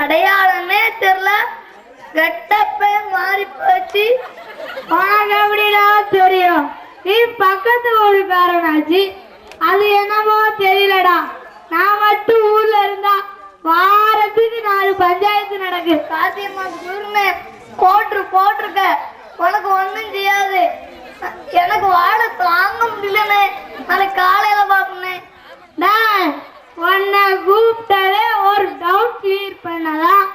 அடையாளமே தெரியல, கெட்டப்பே மாறி போச்சு. உனக்கு எப்படிடா தெரியும்? நீ பக்கத்து ஊருக்காரனாச்சு, அது என்னமோ தெரியலடா. நான் மட்டும் ஊர்ல இருந்தா வாரத்துக்கு 4 பஞ்சாயத்து நடக்கு. சாத்தியமா குருமே போட்டிருக்க, உனக்கு ஒன்றும் செய்யாது. எனக்கு வாழ தாங்க முடியலனே, நாளைக்கு காலையில பாப்பேன். உன்னை கூப்பிட்டாலே ஒரு டவுட் கிளியர் பண்ணலாம்.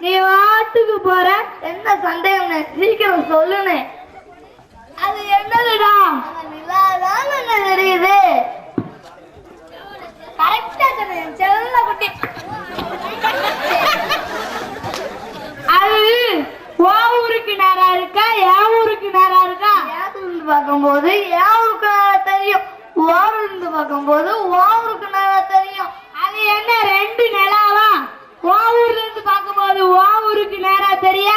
நீ வாட்டுக்கு போற, என்ன சந்தேகம்? சீக்கிரம் சொல்லுனே. அது என்னதுடா? நிலாதான் என்ன தெரியுது. கரெக்டா சொன்னேன் செல்ல குட்டி. அது ஓ ஊருக்கு நேரா இருக்கா, என் ஊருக்கு நேரா இருக்கா? ஏன் பார்க்கும்போது என் ஊருக்கு நேரா தெரியும், ஓருந்து பார்க்கும்போது ஓருக்கு நேரா தெரியும். அது என்ன 2 நிலாவா? ஓ ஊர்ல இருந்து பார்க்கும்போது ஓ ஊருக்கு நேரா தெரிய,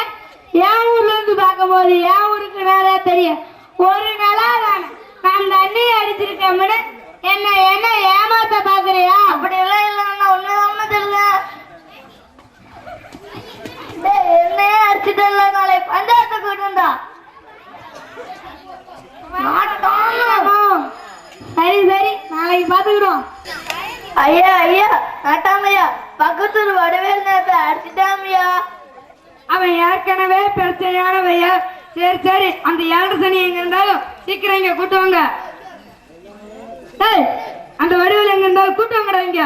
என் ஊர்ல இருந்து பார்க்கும்போது என் ஊருக்கு நேரா தெரிய. ஒரு நிலா தானே. நான் தண்ணி அடிச்சிருக்கேன், என்ன என்ன ஏமாத்த பாக்குறியா? அப்படி எல்லாம் இல்லைன்னா ஒண்ணு தெரியல. என்னையே அடிச்சுட்டல, நாளை பஞ்சாயத்தை கூட்டுண்டா. சரி சரி, நாளைக்கு பாத்துக்கிறோம். ஐயா ஐயா நாட்டாமையா, பக்கத்தூர் வடவேல் நேரத்தை அடிச்சுட்டாமையா. அவன் ஏற்கனவே பிரச்சனையானவையா. சரி சரி, அந்த 7 சனி எங்க இருந்தாலும் சீக்கிரம் இங்க கூட்டுவாங்க. அந்த வடிவில் எங்க இருந்தாலும் கூட்டுவாங்கடா இங்க.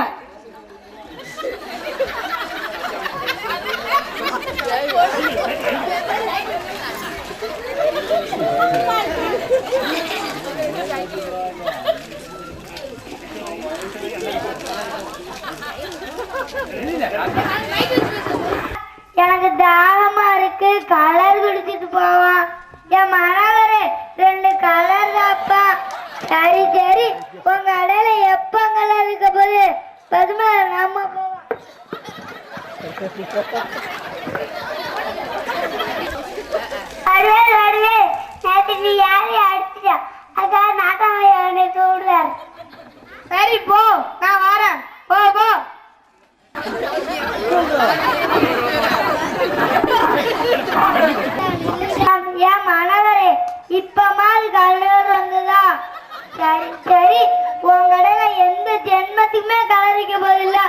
எனக்கு தாகமா இருக்கு, கலர் குடிச்சிட்டு போவான். என் மனவரே 2 கலர் தாப்பா. சரி சரி, உங்க கடையில எப்ப கலர் இருக்க போது பதுமா நம்ம போவோம். அடுவே அடுவே, நேற்று நீ யாரையும் அடிச்சிட்டா, அக்கா நாட்டாமையா உன்னை கூடுவார். சரி போ, நான் வரேன். போ போ. என் மனவரே, இப்ப மாதிரி கலர் வந்ததா? சரி சரி, உன் கடையில எந்த ஜென்மத்துக்குமே கலரிக்க போதில்ல.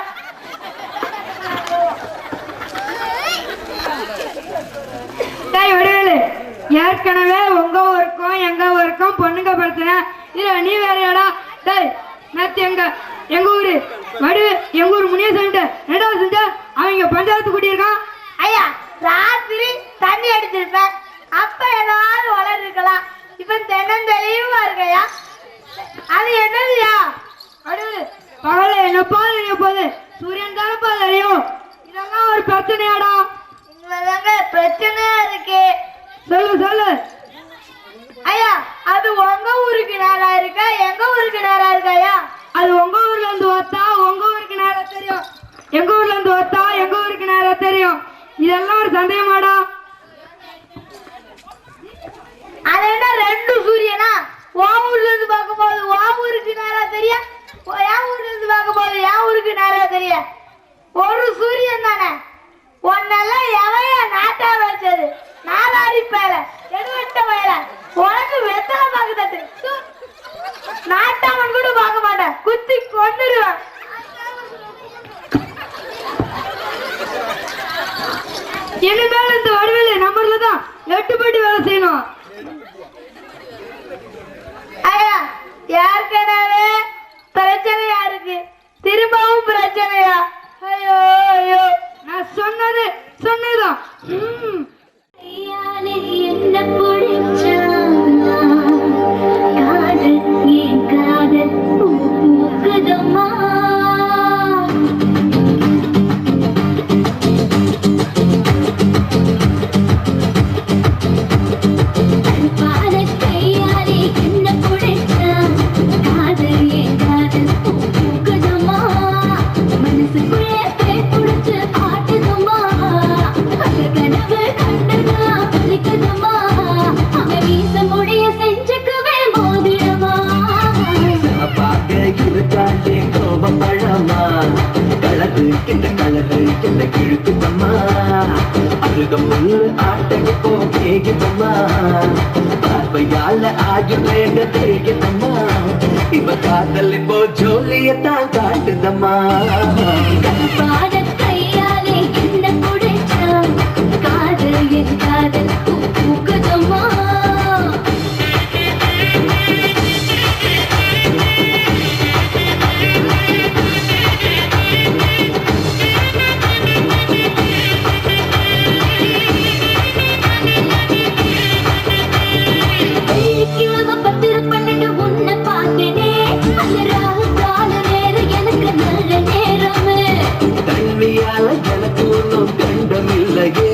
ஏற்கனவே உங்க ஊருக்கும் எங்க ஊருக்கும் பொண்ணுங்க பிரச்சனை, இல்ல நீ வேறையாடா? நேத்து எங்க ஊரு வடிவு, எங்க ஊர் முனியசாமி 2வது செஞ்ச அவங்க பஞ்சாயத்து கூட்டியிருக்கான். ஐயா, ராத்திரி தண்ணி அடிச்சிருப்பேன், அப்ப ஏதாவது வளர்ந்துருக்கலாம். இப்ப தென்னந்தெளிவா இருக்கையா? அது என்னதுயா? வடிவு, பகல என்னப்பா தெரிய போகுது, சூரியன் தானப்பா தெரியும். இதெல்லாம் ஒரு பிரச்சனையாடா? பிரச்சனையா இருக்கு. சொல்லு சொல்லு. ஐயா, அது உங்க ஊருக்கு நேரா இருக்கா, எங்க ஊருக்கு நேரா இருக்காயா? அது உங்க ஊர்ல இருந்து வந்தா உங்க ஊருக்கு நேரா தெரியும், எங்க ஊர்ல இருந்து வந்தா எங்க ஊருக்கு நேரா தெரியும். இதெல்லாம் ஒரு சந்தேகமாடா? அது என்ன 2 சூரியனா? உன் ஊர்ல இருந்து பார்க்கும்போது உன் ஊருக்கு நேரா தெரியும், என் ஊர்ல இருந்து பார்க்கும்போது ஒரு சூரியன் தானே. உன்னெல்லாம் எவைய நாட்டா வச்சது? நாலாடி பேல எடுவட்ட வயல உனக்கு வெத்தலை பார்க்க தட்டு. நாட்டாமன் கூட பார்க்க மாட்டேன், குத்தி கொண்டுருவேன். இனிமேல் இந்த வடிவில் நம்மள தான் எட்டுப்பட்டு வேலை செய்யணும். ஐயா ஏற்கனவே பிரச்சனையா இருக்கு, திரும்பவும் பிரச்சனையா? ஐயோ ஐயோ, நான் சொன்னது சொன்னதுதான். என்ன பிடிச்சா காதல் ஏன் காதல் பூக்குதம்மா. பார்வையால ஆயுர்வேத தெரியுதம்மா, இவ காதல் இப்போ ஜோலியத்தான் காட்டுதம்மா. கையாலே என்ன புடிச்சா காதல் என் காதல் பூக்குதம்மா. எனக்கு ஒன்றும் கண்டமில்லையே,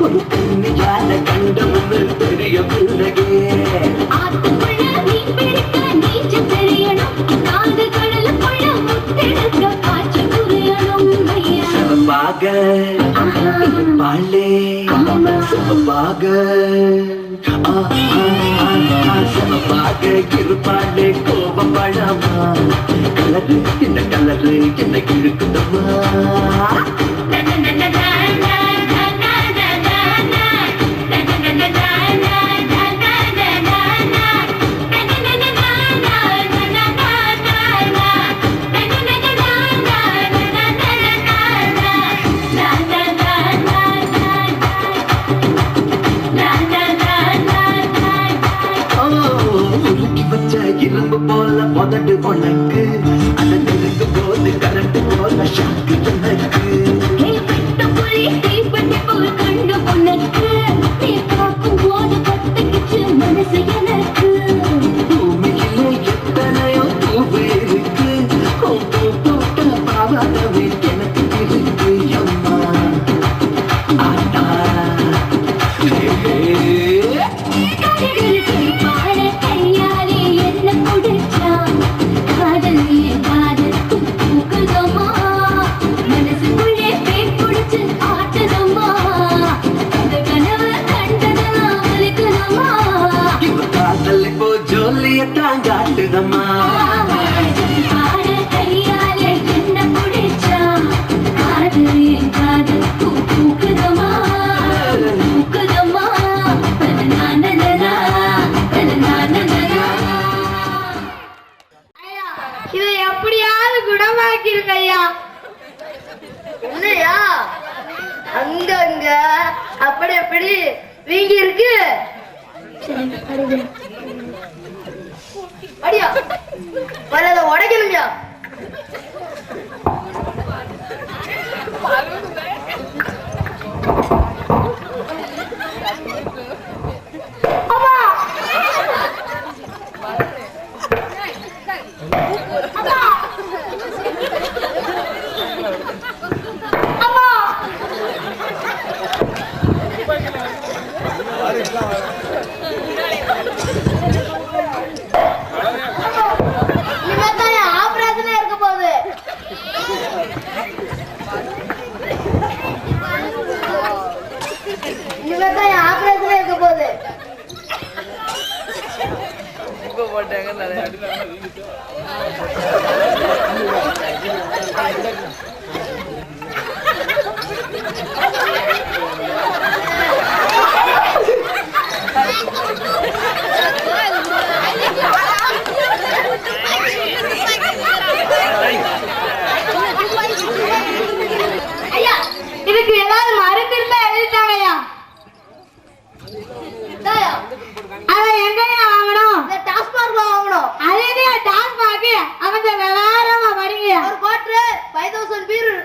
ஒரு கண்ணியால கண்டமுன்னு தெரியவில்லையே. ஆத்துக்குள்ள மீன் பிடிக்க நீச்சல் தெரியணும், காது கடலுக்குள்ள முத்தெடுக்க காட்சி புரியணும். சமபாக பாலே சமபாக சமபாக இருப்பாளே கோபப்பழமா. கலரு என்ன கலரு என்ன இருக்குதம்மா. இரும்பு போல முதட்டு உனக்கு, அதை நெருங்கும் போது கரண்ட் போல ஷாக்கு எனக்கு. கண்டு உனக்கு நீ பார்க்கும் போது பட்டுக்குச்சு மனசு எனக்கு. பூமியில எத்தனையோ பூவு இருக்கு, போட்ட பாவாடவே எனக்கு இருக்கு அம்மா. ஆட்டா ஜோலியத்தான் காட்டுதம்மா. கையாலே என்ன பிடிச்சா காதல் என் காதல் பூக்குதம்மா பூக்குதம்மா. இதை எப்படியாவது குணமாக்கிருங்க ஐயா. இல்லையா அங்க அப்படி எப்படி வீங்கி இருக்கு. அடியா வரத உடைக்கணும்யா. ஆபரேஷன்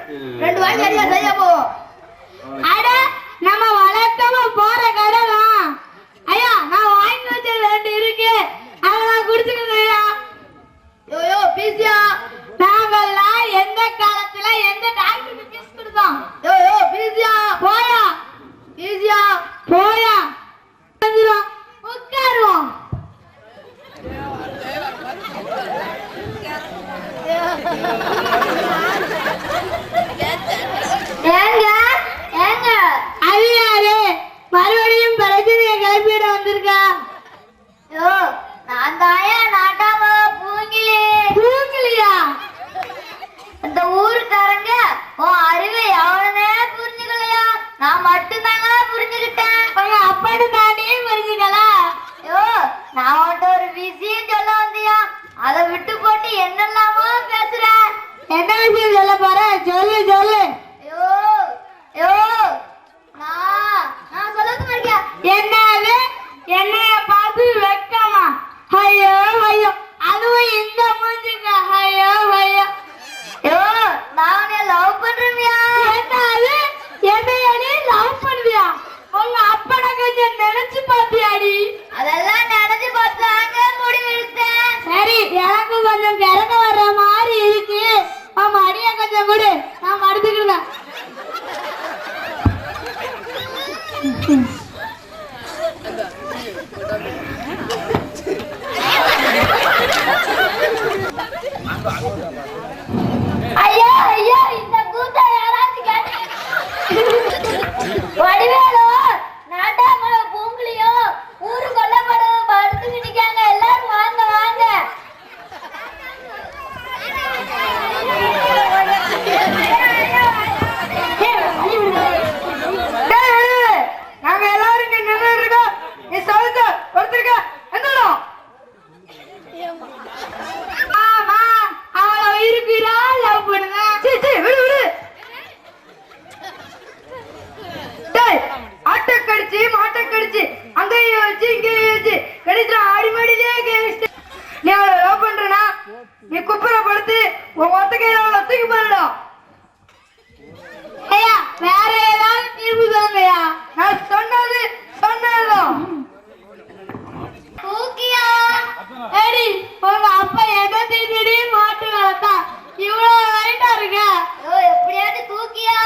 2 வாங்கி அடியா சரியா போவோம். அட நம்ம வழக்கமா போற கடை தான். ஐயா நான் வாங்கி வச்சது 2 இருக்கு, அதெல்லாம் குடிச்சுக்கலையா? யோ பீசியா, நாங்கெல்லாம் எந்த காலத்துல எந்த டாக்டருக்கு பீஸ் கொடுத்தோம்? யோ பீசியா போயா, பீசியா போயா, உட்காருவோம். ஏங்க ஏங்க அது யாரு மறுபடியும் பிரச்சனையை கிளப்பிட வந்திருக்கா? யோ நான் தாயா நாட்டாம பூங்கிலி. பூங்கிலியா? இந்த ஊருக்காரங்க உன் அறிவை எவனே புரிஞ்சுக்கலையா? நான் மட்டும்தாங்க புரிஞ்சுக்கிட்டேன். உங்க அப்பனு தானே புரிஞ்சுக்கல? யோ நான் உன்கிட்ட ஒரு விஷயம் சொல்ல வந்தியா, அதை விட்டு போட்டு என்னெல்லாமோ பேசுற. என்ன விஷயம் சொல்ல போற? சொல்லு சொல்லு. யோ யோ நான் சொல்லுங்க மாட்டியா? என்னது? என்னைய பார்த்து வெக்கமா? ஐயோ ஐயோ, அதுவும் இந்த மூஞ்சிங்க. ஐயோ ஐயோ. யோ நான் உன்னை லவ் பண்றேன்யா. என்னது? என்னைய நீ லவ் பண்ணுவியா? உங்க அப்பனை கொஞ்சம் நினைச்சு பார்த்தியாடி? அதெல்லாம் நினைச்சு பார்த்தாங்க முடிவெடுத்தேன். சரி, எனக்கு கொஞ்சம் கிறங்க வர்ற மாதிரி இருக்கு. ஆமா அடியா கொஞ்சம் கொடு, நான் மறுத்துக்கிறேன். ஐயோ ஐயோ, இந்த கூத்த யாராச்சும் கேட்டு வடிவேலோ நாட்டாம பூங்குலியோ ஊரு கொல்லப்படும் படுத்துக்கிட்டு நிக்காங்க. எல்லாரும் வாங்க வாங்க. நாங்க எல்லாரும் இங்க நின்று இருக்கோம். நீ சொல்லுங்க ஒருத்தருக்க என்னோம். ஆமா அவளை இருக்கிறா லவ் பண்ணுங்க. சீ விடு விடு. ஆட்டை கடிச்சு மாட்டை கடிச்சு அங்கேயும் வச்சு இங்கேயும் வச்சு கடிச்சு ஆடி மாடிலே கேட்டு நீ அவளை லவ் பண்றனா? நீ குப்புற படுத்து உன் ஒத்த கையில அவளை தூக்கி போயிடும். ஐயா வேற ஏதாவது தீர்வு சொல்லுங்கய்யா. நான் சொன்னது சொன்னதும் தூக்கியா. ஏடி உங்க அப்பா எதை திடீர்னு மாட்டு வளர்த்தா இவ்வளவு லைட்டா இருக்க? எப்படியாவது தூக்கியா.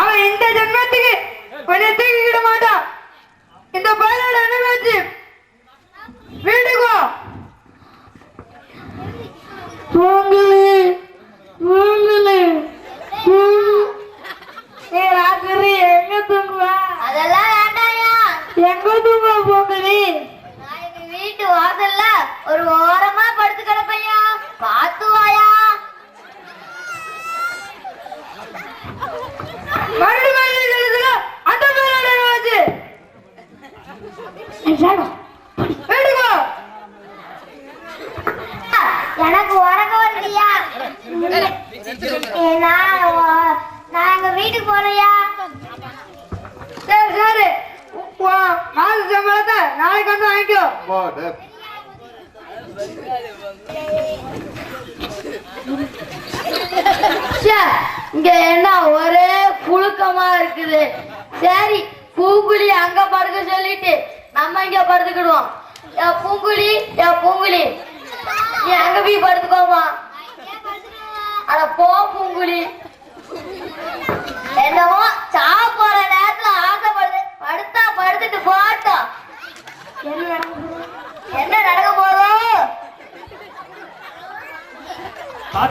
அவன் இந்த ஜென்மத்துக்கு உன்னை தூக்கிக்கிட மாட்டான். இந்த பயிரோட அனுபவிச்சு வீட்டுக்கோ. பூங்குலி பூங்குலி ராத்திரி எங்க தூங்குவ? அதெல்லாம் வேண்டாயா. எங்க தூங்குவ பூங்குலி? நான் எங்க வீட்டு வாசல்ல ஒரு ஓரமா படுத்து கிடப்பையா, பாத்து வாயா. அந்த எனக்கு உறங்க வரலையா? நான் எங்க வீட்டுக்கு போறையா. சரி சரி, மாச சம்பளத்தை நாளைக்கு வந்து வாங்கிக்கோ. இங்க என்ன ஒரே புழுக்கமா இருக்குது. சரி பூங்குழி அங்க படுக்க சொல்லிட்டு நம்ம இங்க படுத்துக்கிடுவோம். பூங்குழி பூங்குழி நீ அங்க போய் படுத்துக்கோமா. அட போ பூங்குழி. என்னமோ சாப்பிடுற நேரத்துல ஆசைப்படுது, படுத்தா படுத்துட்டு போட்டோம். என்ன நடக்க போதும்?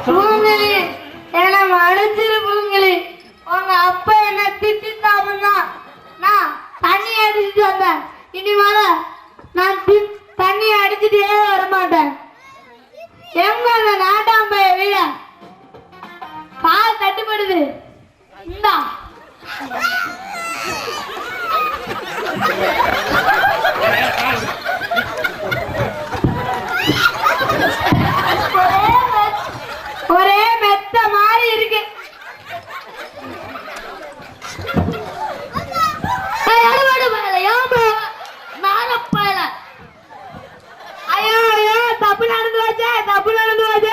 பூங்குழி என்ன மன்னிச்சிரு பூங்குழி. உங்க அப்பா என்ன திட்டாருன்னா நான் தண்ணி அடிச்சுட்டு வந்தேன். இனிமேல நான் தண்ணி அடிச்சுட்டே வரமாட்டேன். எங்க அந்த நாட்டாம்பைய வீட கால் தட்டுப்படுது. இந்தா ஒரே மெத்த மாதிரி இருக்கு. ஐயோ ஐயோ, தப்பு நடந்து வச்சே தப்பு நடந்து வச்சே.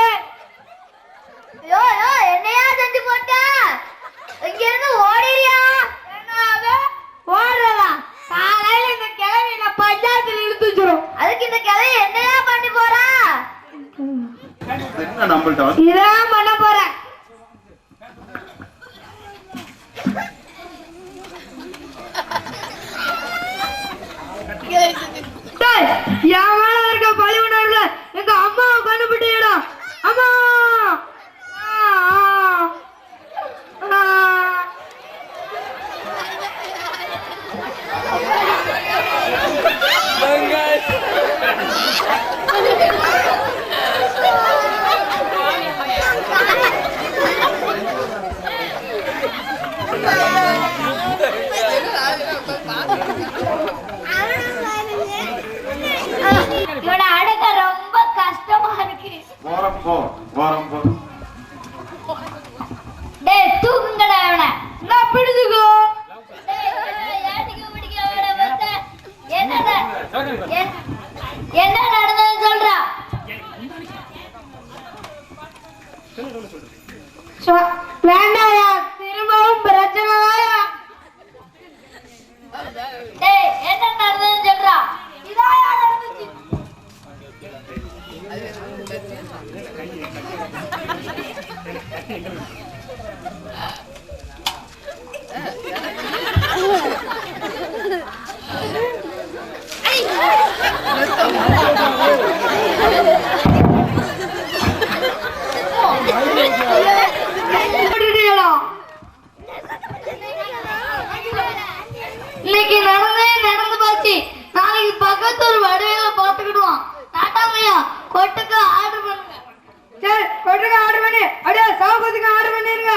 இதான் பண்ண போறேன். என் மேல இருக்க பழி உணர்வுல எங்க அம்மாவை கண்டுபிடிடா. அம்மா இவனை அடக்க ரொம்ப கஷ்டமா இருக்கு. டேய் தூக்குங்கடா அவனை. நான் பிடிச்சுக்கோ. என்ன நடந்ததுன்னு சொல்றா. வேண்டாயா திரும்பவும் பிரச்சனையா. டேய் என்ன நடந்ததுன்னு சொல்றா. இதாயா நடந்துச்சு. இன்னைக்கு நடந்து போச்சு. நாளைக்கு பக்கத்து ஒரு வடிவேல பாத்துக்கிடுவான். நாட்டாமையா கொட்டுக்கு ஆர்டர் பண்ணுங்க. சரி கொட்டுக்கு ஆர்டர் பண்ணி அப்படியே சாவுக்கு ஆர்டர் பண்ணிருங்க.